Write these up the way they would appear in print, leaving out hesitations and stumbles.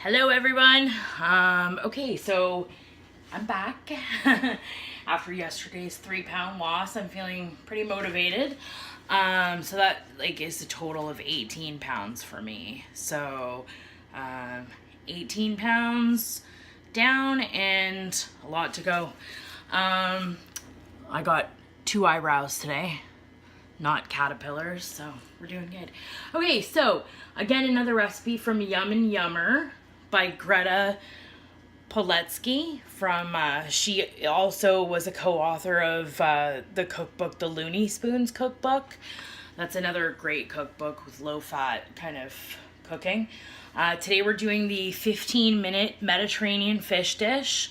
Hello everyone. Okay, so I'm back after yesterday's 3-pound loss. I'm feeling pretty motivated. So that is a total of 18 pounds for me. So 18 pounds down and a lot to go. I got 2 eyebrows today, not caterpillars, so we're doing good. Okay, so again, another recipe from Yum and Yummer by Greta Poletsky from, she also was a co-author of the cookbook, the Looney Spoons cookbook. That's another great cookbook with low-fat kind of cooking. Today we're doing the 15-minute Mediterranean fish dish.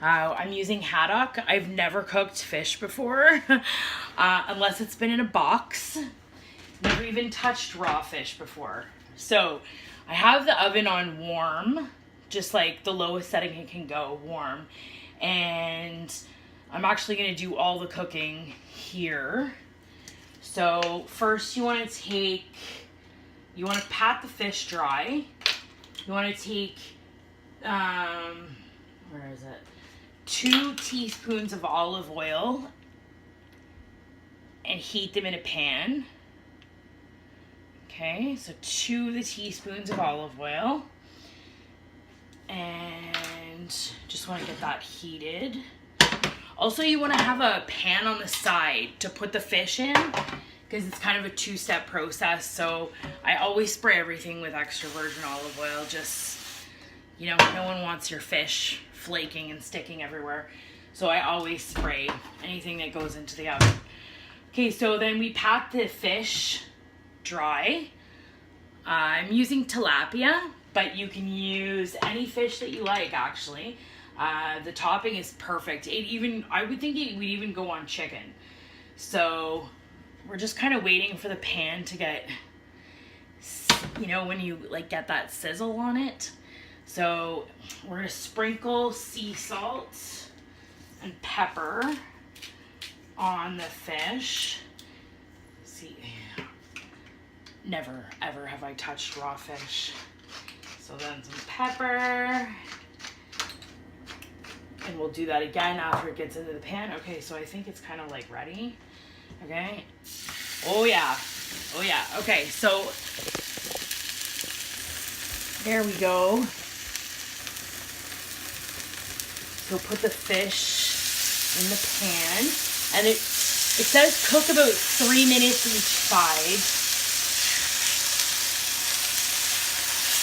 I'm using haddock. I've never cooked fish before, unless it's been in a box. Never even touched raw fish before. So I have the oven on warm, just like the lowest setting it can go, warm. And I'm actually going to do all the cooking here. So first you want to pat the fish dry. You want to take, where is it? 2 teaspoons of olive oil and heat them in a pan. Okay, so 2 of the teaspoons of olive oil. And just want to get that heated. Also, you want to have a pan on the side to put the fish in, because it's kind of a 2-step process. So I always spray everything with extra virgin olive oil. Just, no one wants your fish flaking and sticking everywhere. So I always spray anything that goes into the oven. Okay, so then we pat the fish dry. I'm using tilapia, but you can use any fish that you like, actually. The topping is perfect. I would think it would even go on chicken. So we're just kind of waiting for the pan to get, when you get that sizzle on it. So we're gonna sprinkle sea salt and pepper on the fish. See, never ever have I touched raw fish. So then some pepper. And we'll do that again after it gets into the pan. Okay, so I think it's kind of ready. Okay. Oh yeah. Oh yeah. Okay, so there we go. So put the fish in the pan. And it says cook about 3 minutes each side.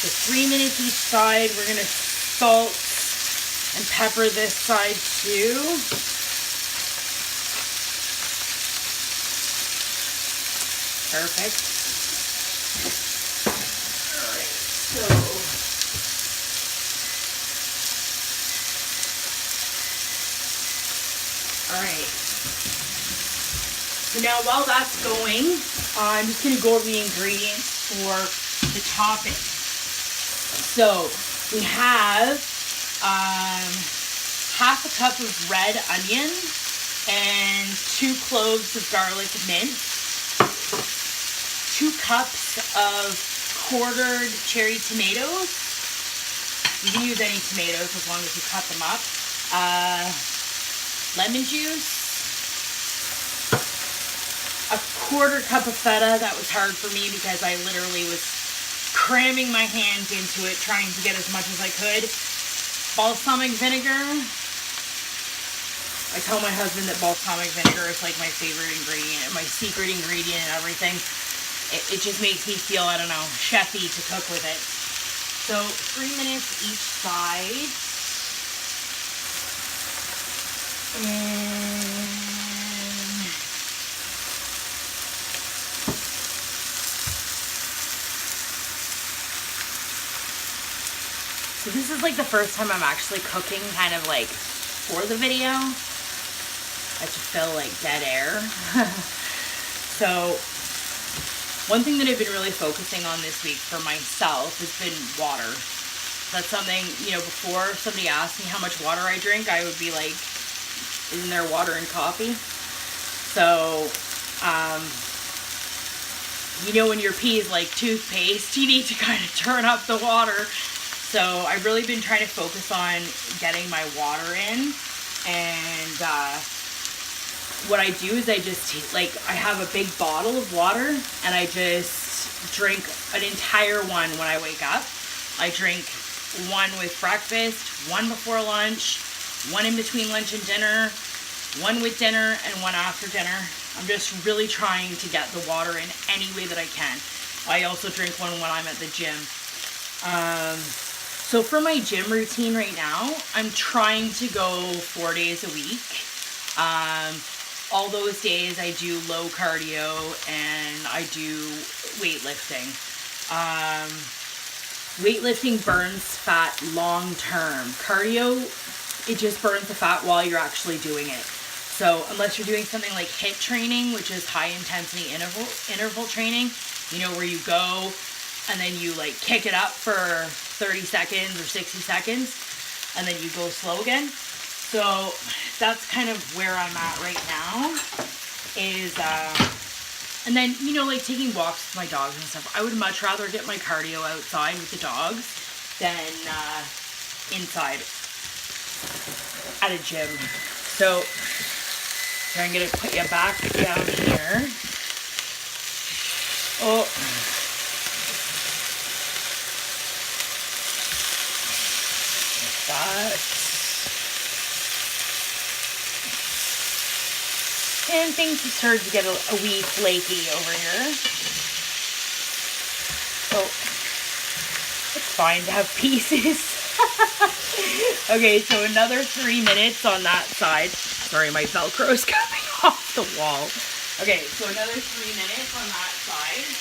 So 3 minutes each side. We're going to salt and pepper this side too. Perfect. Alright, so alright. So now while that's going, I'm just going to go over the ingredients for the topping. So we have half a cup of red onion and 2 cloves of garlic minced, 2 cups of quartered cherry tomatoes. You can use any tomatoes as long as you cut them up. Lemon juice, a 1/4 cup of feta. That was hard for me because I literally was cramming my hands into it, trying to get as much as I could. Balsamic vinegar. I tell my husband that balsamic vinegar is my favorite ingredient, my secret ingredient and everything. It just makes me feel, I don't know, chefy to cook with it. So 3 minutes each side. And so this is the first time I'm actually cooking kind of for the video. I just feel dead air. So one thing that I've been really focusing on this week for myself has been water. That's something, before somebody asked me how much water I drink, I would be like, isn't there water in coffee? So, when your pee is like toothpaste, you need to kind of turn up the water. So I've really been trying to focus on getting my water in. And what I do is I just like, I have a big bottle of water and I just drink an entire one when I wake up. I drink one with breakfast, one before lunch, one in between lunch and dinner, one with dinner, and one after dinner. I'm just really trying to get the water in any way that I can. I also drink one when I'm at the gym. So for my gym routine right now, I'm trying to go 4 days a week. All those days I do low cardio and I do weightlifting. Weightlifting burns fat long term. Cardio, it just burns the fat while you're actually doing it. So unless you're doing something like HIIT training, which is high intensity interval training, you know, where you go and then you like kick it up for 30 seconds or 60 seconds and then you go slow again. So that's kind of where I'm at right now is, and then, you know, like taking walks with my dogs and stuff. I would much rather get my cardio outside with the dogs than inside at a gym. So I'm going to put you back down here. Oh. Like that. And things have started to get a wee flaky over here. So it's fine to have pieces. Okay, so another 3 minutes on that side. Sorry, my Velcro's coming off the wall. Okay, so another 3 minutes on that side.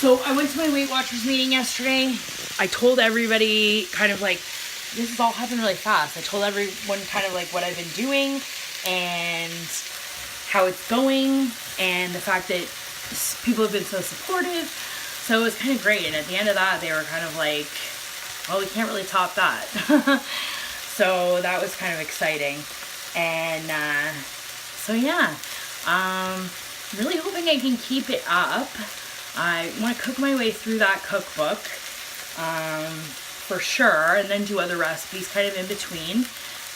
So I went to my Weight Watchers meeting yesterday. I told everybody kind of like, this has all happened really fast. I told everyone kind of like what I've been doing and how it's going and the fact that people have been so supportive. So it was kind of great. And at the end of that, they were kind of like, well, we can't really top that. So that was kind of exciting. And so yeah, I'm really hoping I can keep it up. I want to cook my way through that cookbook for sure, and then do other recipes kind of in between,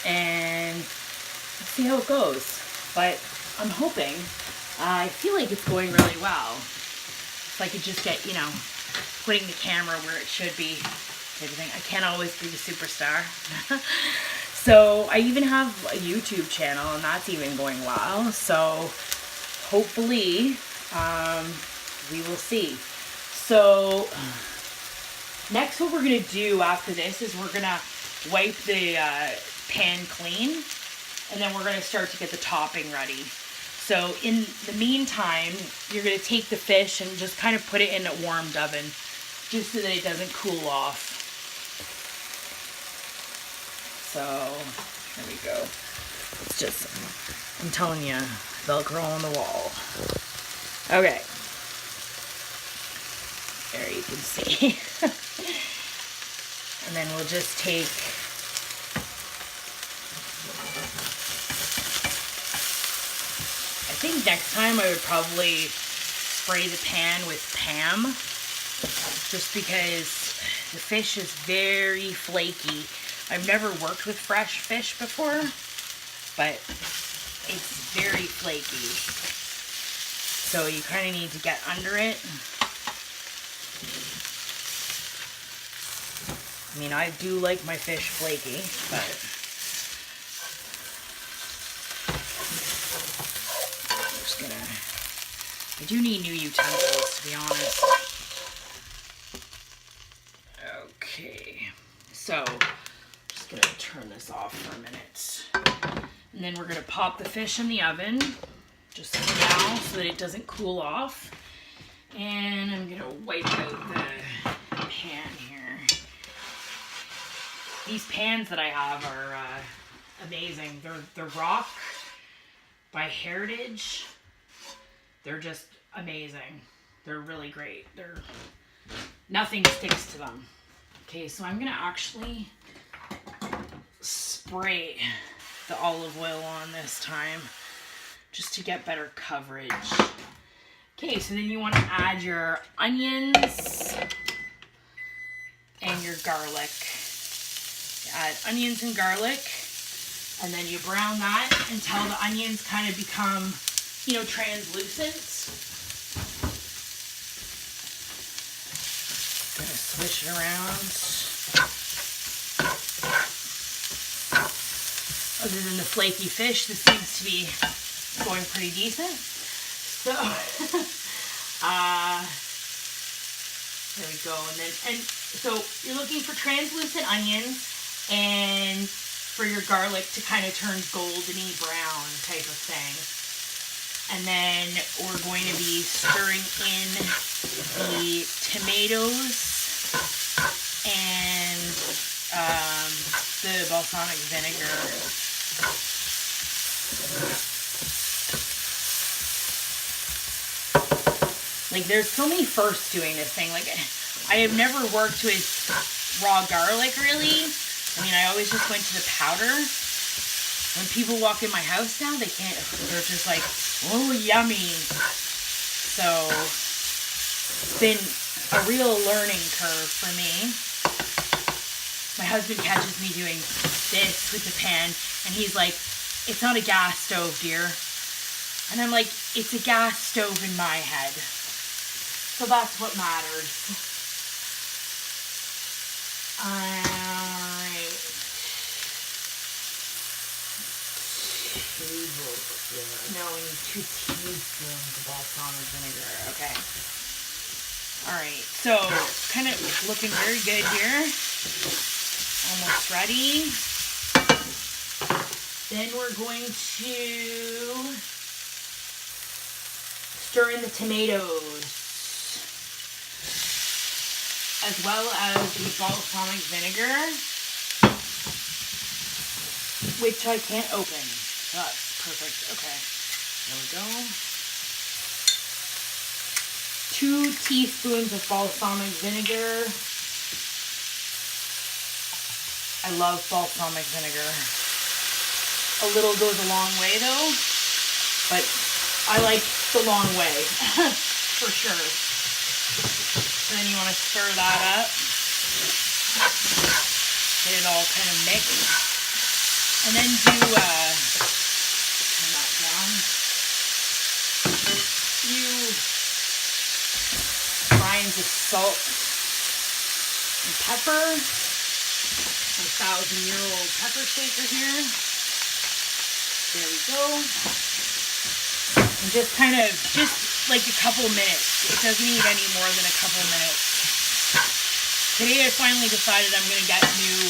and see how it goes. But I'm hoping, I feel like it's going really well. If I could just get, you know, putting the camera where it should be, everything. I can't always be the superstar. So I even have a YouTube channel, and that's even going well. So hopefully, we will see. So next, what we're gonna do after this is we're gonna wipe the pan clean, and then we're gonna start to get the topping ready. So in the meantime, you're gonna take the fish and just kind of put it in a warmed oven, just so that it doesn't cool off. So here we go. It's just, I'm telling you, Velcro on the wall. Okay. There you can see. And then we'll just take I think next time I would probably spray the pan with Pam, just because the fish is very flaky. I've never worked with fresh fish before, but it's very flaky. So you kind of need to get under it. I mean, I do like my fish flaky, but I'm just gonna, I do need new utensils, to be honest. Okay, so I'm just gonna turn this off for a minute. And then we're gonna pop the fish in the oven, just for now, so that it doesn't cool off. And I'm gonna wipe out the pan here. These pans that I have are amazing. They're Rock by Heritage. They're just amazing. They're really great. Nothing sticks to them. Okay, so I'm gonna actually spray the olive oil on this time, just to get better coverage. Okay, so then you want to add your onions and your garlic. You add onions and garlic, and then you brown that until the onions kind of become, you know, translucent. Gonna swish it around. Other than the flaky fish, this seems to be going pretty decent. So, there we go. And so you're looking for translucent onions and for your garlic to kind of turn goldeny brown type of thing. And then we're going to be stirring in the tomatoes and the balsamic vinegar. Like, there's so many firsts doing this thing. Like, I have never worked with raw garlic, really. I mean, I always just went to the powder. When people walk in my house now, they're just like, oh, yummy. So, it's been a real learning curve for me. My husband catches me doing this with the pan, and he's like, it's not a gas stove, dear. And I'm like, it's a gas stove in my head. So that's what matters. Alright. 2 teaspoons of balsamic vinegar. Okay. Alright, so kind of looking very good here. Almost ready. Then we're going to stir in the tomatoes, as well as the balsamic vinegar, which I can't open. That's perfect. Okay, there we go. 2 teaspoons of balsamic vinegar. I love balsamic vinegar. A little goes a long way though, but I like the long way, for sure. So then you want to stir that up, get it all kind of mixed, and then do, turn that down, few grinds of salt and pepper, my 1,000-year-old pepper shaker here. There we go. And just kind of, just like a couple minutes. It doesn't need any more than a couple minutes. Today I finally decided I'm going to get new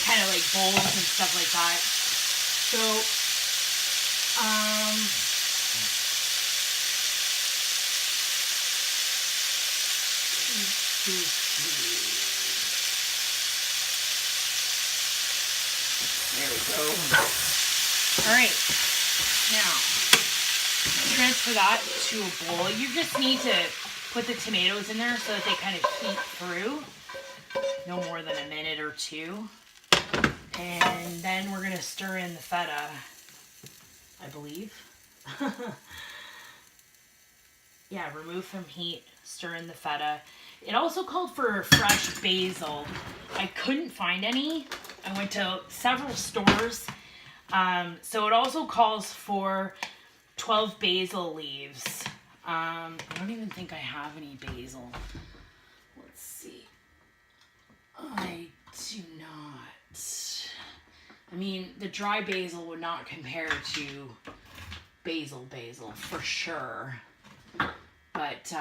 kind of like bowls and stuff like that. So, there we go. Alright, now transfer that to a bowl. You just need to put the tomatoes in there so that they kind of heat through. No more than a minute or two. And then we're going to stir in the feta, I believe. Yeah, remove from heat, stir in the feta. It also called for fresh basil. I couldn't find any. I went to several stores. So it also calls for 12 basil leaves. I don't even think I have any basil. Let's see. I do not. I mean, the dry basil would not compare to basil for sure. But,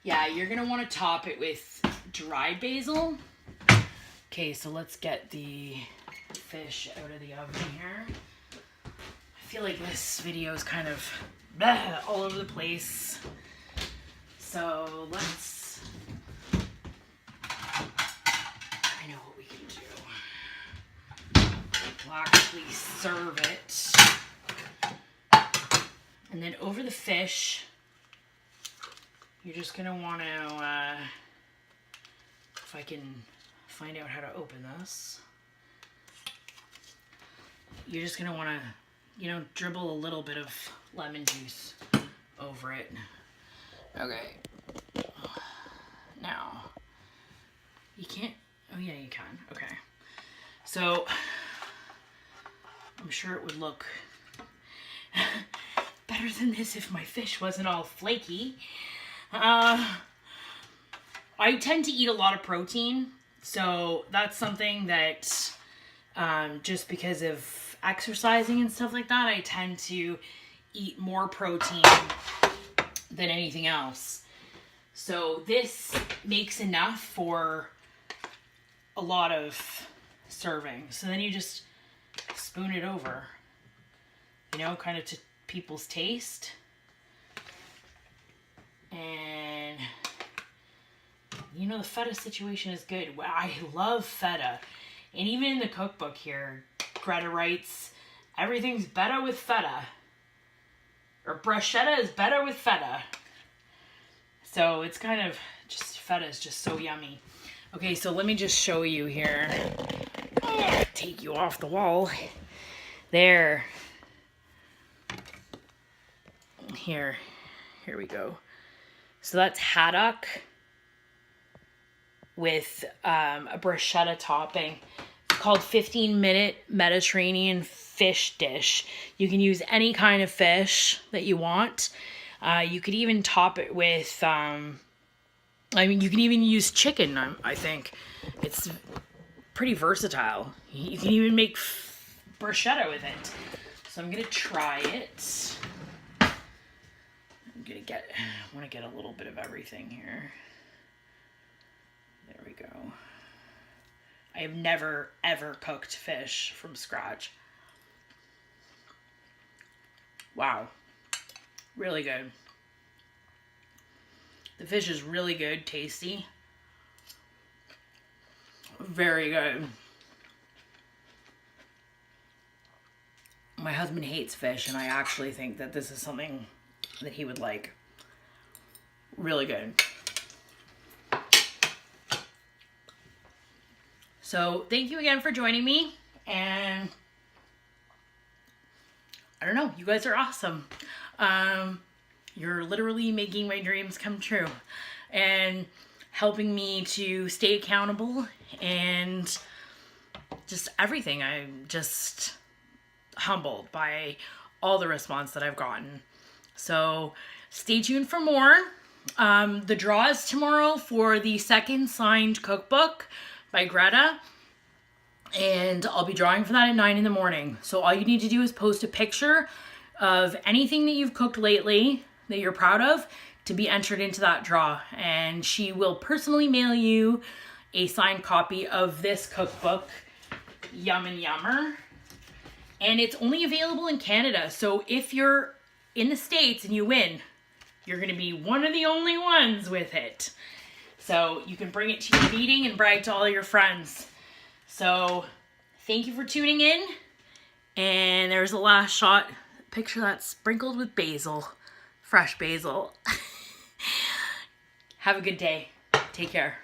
yeah, you're going to want to top it with dried basil. Okay, so let's get the fish out of the oven here. I feel like this video is kind of all over the place. So let's, I know what we can do. We'll actually serve it. And then over the fish, you're just going to want to, if I can find out how to open this, you're just going to want to you know, dribble a little bit of lemon juice over it. Okay. Now, you can't, oh yeah, you can. Okay. So, I'm sure it would look better than this if my fish wasn't all flaky. I tend to eat a lot of protein, so that's something that just because of exercising and stuff like that, I tend to eat more protein than anything else. So this makes enough for a lot of servings. So then you just spoon it over, you know, kind of to people's taste. And you know, the feta situation is good. I love feta. And even in the cookbook here, Greta writes, everything's better with feta. Or bruschetta is better with feta. So it's kind of just, feta is just so yummy. Okay, so let me just show you here. Take you off the wall. There. Here we go. So that's haddock with a bruschetta topping. It's called 15-minute Mediterranean fish dish. You can use any kind of fish that you want. You could even top it with, I mean, you can even use chicken, I think. It's pretty versatile. You can even make bruschetta with it. So I'm going to try it. I want to get a little bit of everything here. There we go. I have never, ever cooked fish from scratch. Wow. Really good. The fish is really good, tasty. Very good. My husband hates fish, and I actually think that this is something that he would like. Really good. So thank you again for joining me, and I don't know, you guys are awesome. You're literally making my dreams come true and helping me to stay accountable and just everything. I'm just humbled by all the response that I've gotten. So stay tuned for more. The draw is tomorrow for the second signed cookbook by Greta, and I'll be drawing for that at 9 in the morning. So all you need to do is post a picture of anything that you've cooked lately that you're proud of to be entered into that draw, and she will personally mail you a signed copy of this cookbook, Yum and Yummer. And it's only available in Canada, so if you're in the States and you win, you're going to be one of the only ones with it. So you can bring it to your meeting and brag to all your friends. So thank you for tuning in. And there's a last shot, picture that's sprinkled with basil, fresh basil. Have a good day. Take care.